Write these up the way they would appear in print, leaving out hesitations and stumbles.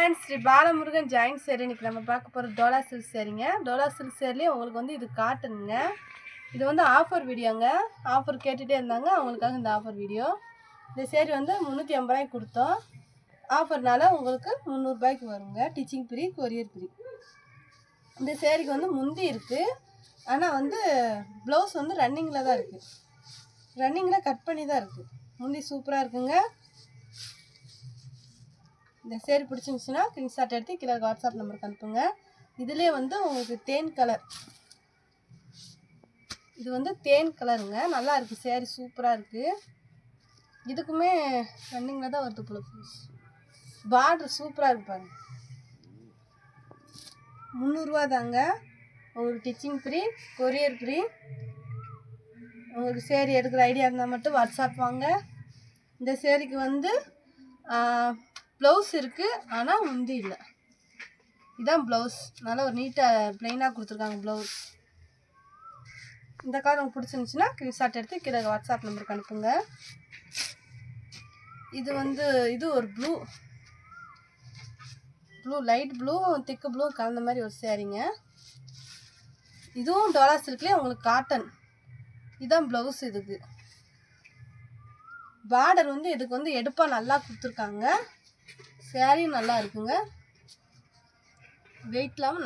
Friends, Sri Balamurugan join சேரி இன்னைக்கு நம்ம பார்க்க போகிற டோலா சில்க் சேரீங்க. டோலா சில்க் சேரிலேயே உங்களுக்கு வந்து இது காட்டுங்க. இது வந்து ஆஃபர் வீடியோங்க. ஆஃபர் கேட்டுகிட்டே இருந்தாங்க, அவங்களுக்காக இந்த ஆஃபர் வீடியோ. இந்த சேரீ வந்து 350 ரூபாய்க்கு கொடுத்தோம். ஆஃபர்னால உங்களுக்கு 300 ரூபாய்க்கு வருங்க. Teaching free, courier free. இந்த சேரீக்கு வந்து முந்தி இருக்குது, ஆனால் வந்து ப்ளவுஸ் வந்து ரன்னிங்கில் தான் இருக்குது. ரன்னிங்கில் கட் பண்ணி தான் இருக்குது. முந்தி சூப்பராக இருக்குங்க. இந்த சேரீ பிடிச்சிருந்துச்சுன்னா ஸ்க்ரீன்ஷாட் எடுத்து கீழே வாட்ஸ்அப் நம்பருக்கு அனுப்புங்க. இதிலே வந்து உங்களுக்கு தேன் கலர், இது வந்து தேன் கலருங்க. நல்லா இருக்குது சேரீ, சூப்பராக இருக்குது. இதுக்குமே ரன்னிங்கில் தான் வருது போல. பார்டர் சூப்பராக இருக்கு பாருங்க. 300 ரூபா தாங்க. உங்களுக்கு டிச்சிங் ஃப்ரீ, கொரியர் ஃப்ரீ. உங்களுக்கு சேரீ எடுக்கிற ஐடியா இருந்தால் மட்டும் வாட்ஸ்அப் வாங்க. இந்த சேரீக்கு வந்து ப்ளவுஸ் இருக்குது, ஆனால் முந்தி இல்லை. இதுதான் ப்ளவுஸ். நல்லா ஒரு நீட்டாக ப்ளைனாக கொடுத்துருக்காங்க ப்ளவுஸ். இந்த கார் உங்களுக்கு பிடிச்சிருந்துச்சின்னா ஸ்க்ரீன்ஷாட் எடுத்து கீழே வாட்ஸ்அப் நம்பருக்கு அனுப்புங்க. இது வந்து இது ஒரு ப்ளூ லைட் ப்ளூ திக்கு ப்ளூ கலந்த மாதிரி ஒரு சேரீங்க. இதுவும் டோலா சில்க்லேயே உங்களுக்கு காட்டன். இதுதான் ப்ளவுஸ். இதுக்கு பார்டர் வந்து இதுக்கு வந்து எடுப்பாக நல்லா கொடுத்துருக்காங்க. சேரீயும் நல்லா இருக்குங்க. வெயிட் இல்லாமல்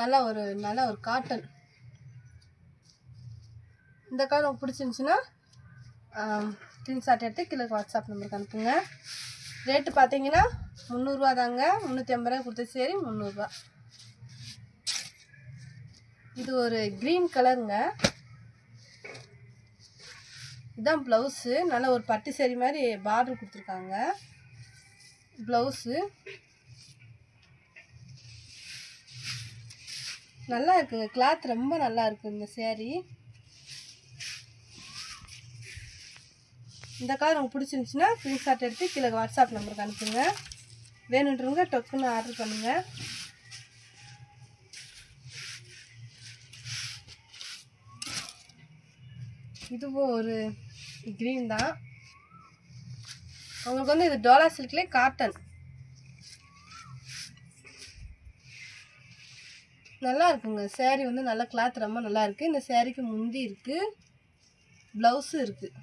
நல்ல ஒரு காட்டன். இந்த கலர் உங்களுக்கு பிடிச்சிருந்துச்சின்னா ஸ்க்ரீன்ஷாட் எடுத்து கீழே வாட்ஸ்அப் நம்பருக்கு அனுப்புங்க. ரேட்டு பார்த்தீங்கன்னா 300 ரூபா தாங்க. 350 ரூபாய் கொடுத்த சேரீ 300 ரூபா. இது ஒரு க்ரீன் கலருங்க. இதுதான் ப்ளவுஸு. நல்ல ஒரு பட்டு சேரீ மாதிரி பார்டர் கொடுத்துருக்காங்க. ப்ளவுஸு நல்லா இருக்குங்க. கிளாத் ரொம்ப நல்லா இருக்குது இந்த சேரீ. இந்த கலர் உங்களுக்கு பிடிச்சிருந்துச்சின்னா ஸ்க்ரீன்ஷாட் எடுத்து கீழே வாட்ஸ்அப் நம்பருக்கு அனுப்புங்க. வேணுன்றவங்க டொக்குன்னு ஆர்டர் பண்ணுங்கள். இதுவும் ஒரு க்ரீன் தான். உங்களுக்கு வந்து இது டோலா சில்க்லேயே காட்டன். நல்லா இருக்குங்க சேரீ வந்து நல்ல கிளாத் ரொம்ப நல்லா இருக்குது. இந்த சேரீக்கு முந்தி இருக்குது, ப்ளவுஸு இருக்குது.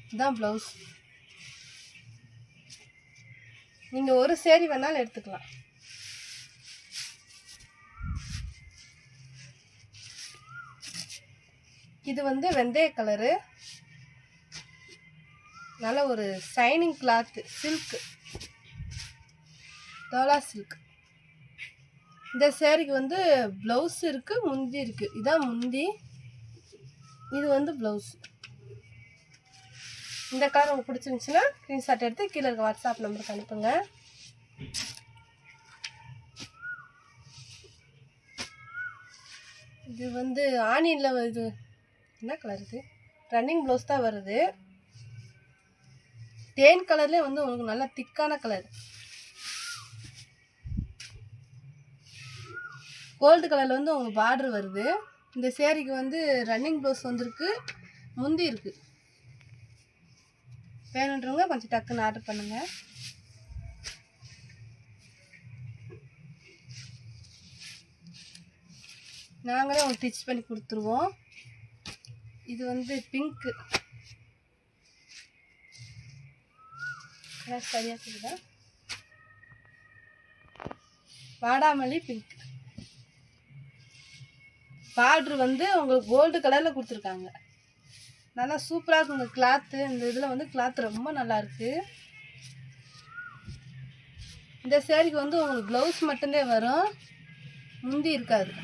இதுதான் ப்ளவுஸ். நீங்கள் ஒரு சேரீ வேணாலும் எடுத்துக்கலாம். இது வந்து வெந்தய கலரு. நல்ல ஒரு shining cloth, silk, Dola silk. இந்த சேரீக்கு வந்து ப்ளவுஸ் இருக்குது, முந்தி இருக்குது. இதுதான் முந்தி, இது வந்து ப்ளவுஸ். இந்த கலர் உங்களுக்கு பிடிச்சிருந்துச்சின்னா ஸ்க்ரீன்ஷாட் எடுத்து கீழே இருக்க வாட்ஸ்அப் நம்பருக்கு அனுப்புங்க. இது வந்து ஆனியனில் இது என்ன கலர்? இது ரன்னிங் ப்ளவுஸ் தான் வருது. தேன் கலர்லேயே வந்து உங்களுக்கு நல்லா திக்கான கலர். கோல்டு கலரில் வந்து உங்களுக்கு பார்டர் வருது. இந்த சேரீக்கு வந்து ரன்னிங் ப்ளவுஸ் வந்துருக்கு, முந்தி இருக்குது. வேணுன்றவங்க கொஞ்சம் டக்குன்னு ஆர்டர் பண்ணுங்கள். நாங்களே உங்களுக்கு ஸ்டிச் பண்ணி கொடுத்துருவோம். இது வந்து பிங்க்கு. சரியாக இருக்குதா? வாடாமல்லி பிங்க். பார்டர் வந்து உங்களுக்கு கோல்டு கலரில் கொடுத்துருக்காங்க. நல்லா சூப்பராக இருக்குங்க கிளாத்து. இந்த இதில் வந்து கிளாத் ரொம்ப நல்லா இருக்குது. இந்த சேரீக்கு வந்து உங்களுக்கு ப்ளவுஸ் மட்டும்தான் வரும், முந்தி இருக்காது.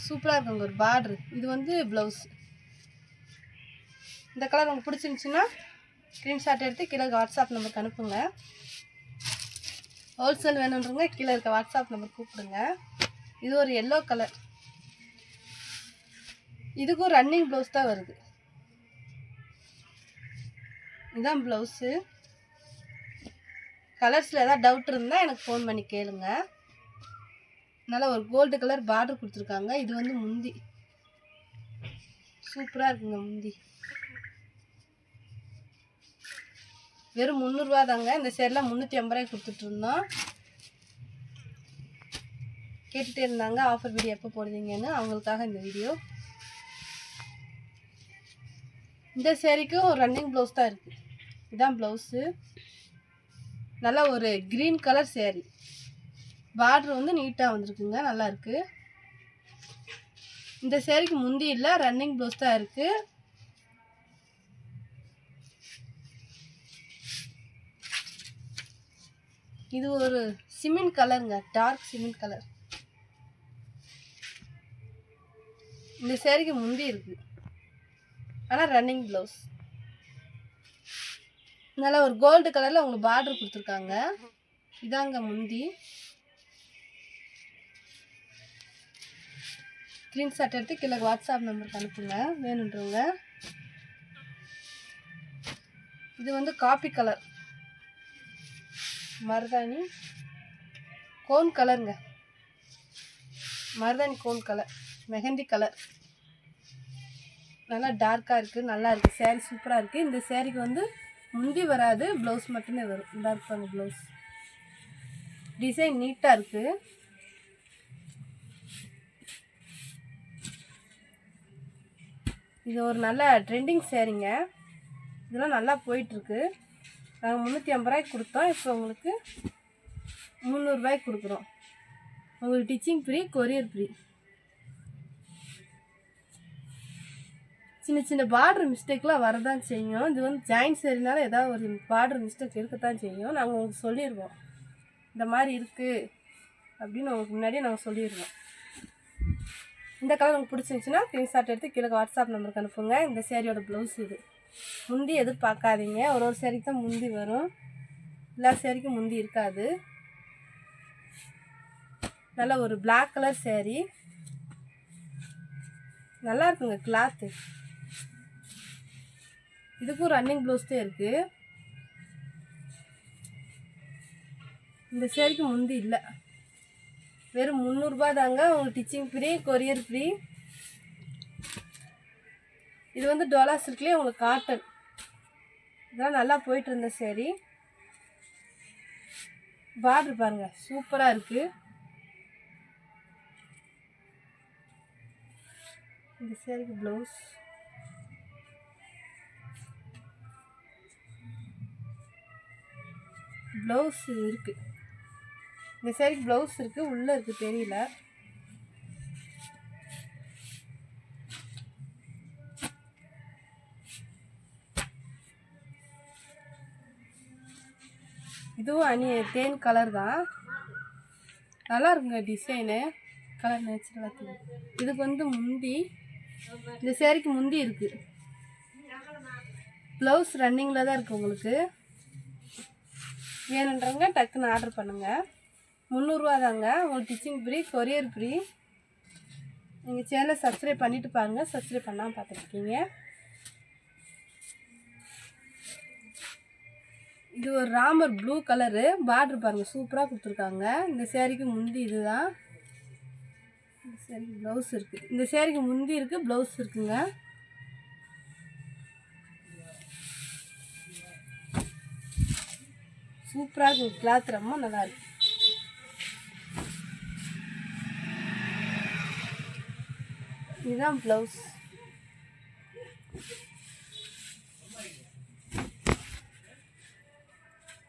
சூப்பராக இருக்குங்க ஒரு பார்டரு. இது வந்து ப்ளவுஸ். இந்த கலர் உங்களுக்கு பிடிச்சிருந்துச்சின்னா ஸ்க்ரீன்ஷாட் எடுத்து கீழே வாட்ஸ்அப் நம்பருக்கு அனுப்புங்க. ஹோல்சேல் வேணுன்றவங்க கீழே இருக்க வாட்ஸ்அப் நம்பர் கூப்பிடுங்க. இது ஒரு எல்லோ கலர். இதுக்கும் ரன்னிங் ப்ளவுஸ் தான் வருது. இதுதான் ப்ளவுஸு. கலர்ஸில் ஏதாவது டவுட் இருந்தால் எனக்கு ஃபோன் பண்ணி கேளுங்க. நல்லா ஒரு கோல்டு கலர் பார்டர் கொடுத்துருக்காங்க. இது வந்து முந்தி. சூப்பராக இருக்குங்க முந்தி. வெறும் 300 ரூபா தாங்க. இந்த சேரில் 350 ரூபாய்க்கு கொடுத்துட்ருந்தோம். கேட்டுகிட்டே இருந்தாங்க ஆஃபர் வீடியோ எப்போ போடுவீங்கன்னு, அவங்களுக்காக இந்த வீடியோ. இந்த சேரீக்கும் ஒரு ரன்னிங் ப்ளவுஸ் தான் இருக்குது. இதுதான் ப்ளவுஸு. நல்லா ஒரு க்ரீன் கலர் சேரீ. பார்டர் வந்து நீட்டாக வந்திருக்குங்க, நல்லா இருக்குது. இந்த சேரீக்கு முந்தி இல்லை, ரன்னிங் ப்ளவுஸ் தான் இருக்குது. இது ஒரு சிமெண்ட் கலருங்க, டார்க் சிமெண்ட் கலர். இந்த சேரீக்கு முந்தி இருக்கு, ஆனால் ரன்னிங் ப்ளவுஸ். நல்லா ஒரு கோல்டு கலரில் உங்களுக்கு பார்டர் கொடுத்துருக்காங்க. இதாங்க முந்தி. ஸ்க்ரீன்ஷாட் எடுத்து கீழே வாட்ஸ்அப் நம்பருக்கு அனுப்புங்க வேணுன்றவங்க. இது வந்து காப்பி கலர், மருதாணி கோன் கலருங்க, மருதாணி கோன் கலர், மெஹந்தி கலர். நல்லா டார்க்காக இருக்குது, நல்லா இருக்குது. சேரீ சூப்பராக இருக்குது. இந்த சேரீக்கு வந்து முந்தி வராது, ப்ளவுஸ் மட்டுமே வரும். இந்த இருப்பாங்க ப்ளவுஸ். டிசைன் நீட்டாக இருக்குது. இது ஒரு நல்ல ட்ரெண்டிங் சேரீங்க. இதெல்லாம் நல்லா போயிட்டுருக்கு. நாங்கள் 350 ரூபாய்க்கு கொடுத்தோம், இப்போ உங்களுக்கு 300 ரூபாய்க்கு கொடுக்குறோம். உங்களுக்கு டிச்சிங் ஃப்ரீ, கொரியர் ஃப்ரீ. சின்ன சின்ன பார்டர் மிஸ்டேக்லாம் வரதான் செய்யும். இது வந்து ஜாயின்ட் சேரீனால ஏதாவது ஒரு பார்டர் மிஸ்டேக் இருக்கத்தான் செய்யும். நாங்கள் உங்களுக்கு சொல்லிடுவோம், இந்த மாதிரி இருக்குது அப்படின்னு உங்களுக்கு முன்னாடியே நாங்கள் சொல்லிடுவோம். இந்த கலர் உங்களுக்கு பிடிச்சிருந்துச்சின்னா ஸ்க்ரீன்ஷாட் எடுத்து கீழே வாட்ஸ்அப் நம்பருக்கு அனுப்புங்க. இந்த சேரீயோட ப்ளவுஸ் இது. முந்தி எதிர்பார்க்காதீங்க, ஒரு ஒரு சேரீக்கு தான் முந்தி வரும், எல்லா சேரீக்கும் முந்தி இருக்காது. நல்ல ஒரு பிளாக் கலர் சேரீ, நல்லா இருக்குங்க கிளாத்து. இதுக்கும் ரன்னிங் ப்ளவுஸ் தான் இருக்குது. இந்த சேரீக்கு முந்தி இல்லை, வெறும் 300 ரூபாய் தாங்க. உங்களுக்கு டிச்சிங் ஃப்ரீ, கொரியர் ஃப்ரீ. இது வந்து டோலா சில்க்லேயே உங்களுக்கு காட்டன். இதெல்லாம் நல்லா போயிட்டு இருந்த சேரீ. பார்டர் பாருங்க, சூப்பராக இருக்குது. இந்த சேரீக்கு ப்ளவுஸ். ப்ளவுஸ் இருக்குது, இந்த சேரீக்கு ப்ளவுஸ் இருக்குது, உள்ளே இருக்குது தெரியல. இதுவும் தேன் கலர் தான், நல்லா இருக்குங்க டிசைனு. கலர் நேச்சுரலாக தெரியும். இதுக்கு வந்து முந்தி, இந்த சேரீக்கு முந்தி இருக்குது. ப்ளவுஸ் ரன்னிங்கில் தான் இருக்குது. உங்களுக்கு வேணுன்றவங்க டக்குன்னு ஆர்டர் பண்ணுங்கள். 300 ரூபா தாங்க. உங்களுக்கு டிச்சிங் ஃப்ரீ, கொரியர் ஃப்ரீ. நீங்கள் சேனலை சப்ஸ்கிரைப் பண்ணிவிட்டு பாருங்கள், சப்ஸ்கிரைப் பண்ணாமல் பார்த்துருக்கீங்க. இது ஒரு ராமர் ப்ளூ கலரு, பார்டர் பாருங்கள் சூப்பராக கொடுத்துருக்காங்க. இந்த சேரீக்கு முந்தி இதுதான். இந்த சேரீக்கு ப்ளவுஸ் இருக்குது. இந்த சேரீக்கு முந்தி இருக்குது, ப்ளவுஸ் இருக்குங்க. சூப்பராக இருக்குது, கிளாத் ரொம்ப நல்லா இருக்கு. இதுதான் ப்ளவுஸ்.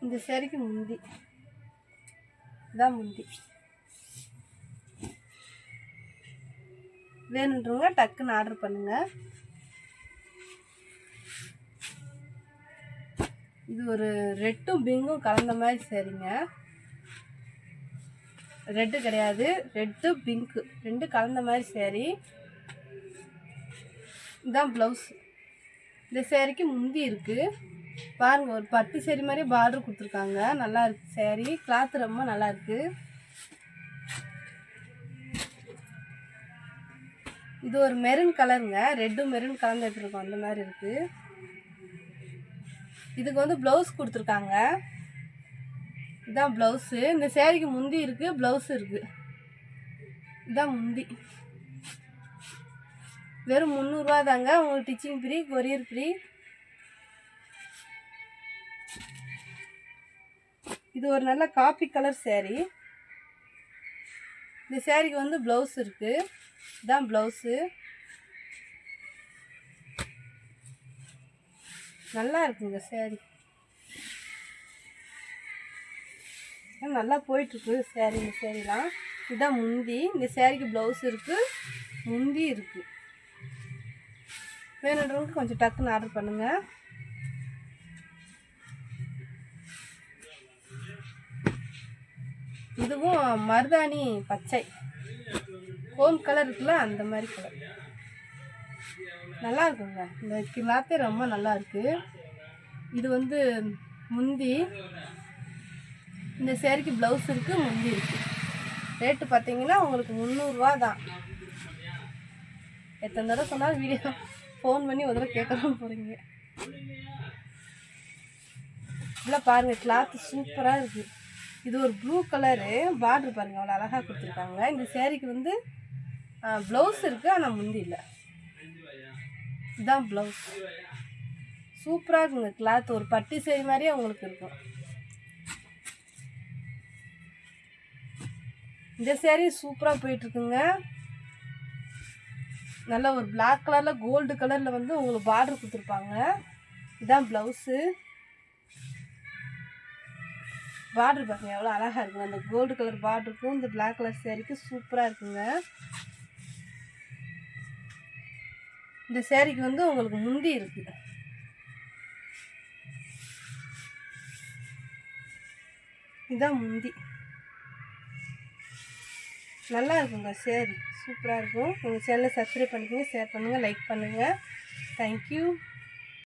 இந்த சேரீக்கு முந்தி இதான் முந்தி. வேணுன்றவங்க டக்குன்னு ஆர்டர் பண்ணுங்க. இது ஒரு ரெட்டும் பிங்கும் கலந்த மாதிரி சேரீங்க. ரெட்டு கிடையாது, ரெட்டு பிங்க்கு ரெண்டு கலந்த மாதிரி சேரீ. இதுதான் ப்ளவுஸ். இந்த சேரீக்கு முந்தி இருக்குது பாருங்கள், ஒரு பட்டு சேரீ மாதிரி பார்டர் கொடுத்துருக்காங்க. நல்லா இருக்குது சேரீ, கிளாத் ரொம்ப நல்லா இருக்குது. இது ஒரு மெரூன் கலருங்க, ரெட்டும் மெரூன் கலந்து எடுத்துருக்கோம், அந்த மாதிரி இருக்குது. இதுக்கு வந்து ப்ளவுஸ் கொடுத்துருக்காங்க. இதுதான் ப்ளவுஸு. இந்த சேரீக்கு முந்தி இருக்குது, ப்ளவுஸ் இருக்குது. இதுதான் முந்தி. வெறும் 300 ரூபா தாங்க. உங்களுக்கு டிச்சிங் ஃப்ரீ, கொரியர் ஃப்ரீ. இது ஒரு நல்ல காப்பி கலர் சேரீ. இந்த சேரீக்கு வந்து ப்ளவுஸ் இருக்குது. இதுதான் ப்ளவுஸு. நல்லா இருக்குங்க சேரீ. நல்லா போயிட்டுருக்கு சேரீ. இந்த சேரீலாம் இதுதான் முந்தி. இந்த சேரீக்கு ப்ளவுஸ் இருக்குது, முந்தி இருக்குது. வேணுன்றவங்க கொஞ்சம் டக்குன்னு ஆர்டர் பண்ணுங்கள். இதுவும் மருதாணி பச்சை ஹோம் கலர் இருக்குல்ல, அந்த மாதிரி கலர். நல்லா இருக்குங்க. இந்த கிளாத்தே ரொம்ப நல்லா இருக்குது. இது வந்து முந்தி. இந்த சேரீக்கு ப்ளவுஸ் இருக்குது, முந்தி இருக்குது. ரேட்டு பார்த்தீங்கன்னா உங்களுக்கு 300 ரூபா தான். எத்தனை தடவை சொன்னாலும் வீடியோ ஃபோன் பண்ணி ஒரு தடவை கேட்கதான் போகிறீங்க. இல்லை பாருங்கள், கிளாத்து சூப்பராக இருக்குது. இது ஒரு ப்ளூ கலரு பார்டர் பாருங்கள், அவ்வளோ அழகாக கொடுத்துருக்காங்க. இந்த சேரீக்கு வந்து ப்ளவுஸ் இருக்குது, ஆனால் முந்தி இல்லை. இதுதான் ப்ளவுஸ். சூப்பராக இருக்குங்க கிளாத். ஒரு பட்டு சேரீ மாதிரியே உங்களுக்கு இருக்கும். இந்த சேரீ சூப்பராக போயிட்டுருக்குங்க. நல்ல ஒரு பிளாக் கலரில் கோல்டு கலரில் வந்து உங்களுக்கு பார்டர் கொடுத்துருப்பாங்க. இதுதான் ப்ளவுஸு. பார்டர் பாருங்க எவ்வளோ அழகாக இருக்குங்க. அந்த கோல்டு கலர் பார்டருக்கும் இந்த பிளாக் கலர் சேரீக்கு சூப்பராக இருக்குங்க. இந்த சேரீக்கு வந்து உங்களுக்கு முந்தி இருக்குது. இதுதான் முந்தி. நல்லா இருக்குங்க சேரீ, சூப்பராக இருக்கும். உங்கள் சேனலை சப்ஸ்கிரைப் பண்ணிக்கோங்க, ஷேர் பண்ணுங்கள், லைக் பண்ணுங்கள். தேங்க்யூ.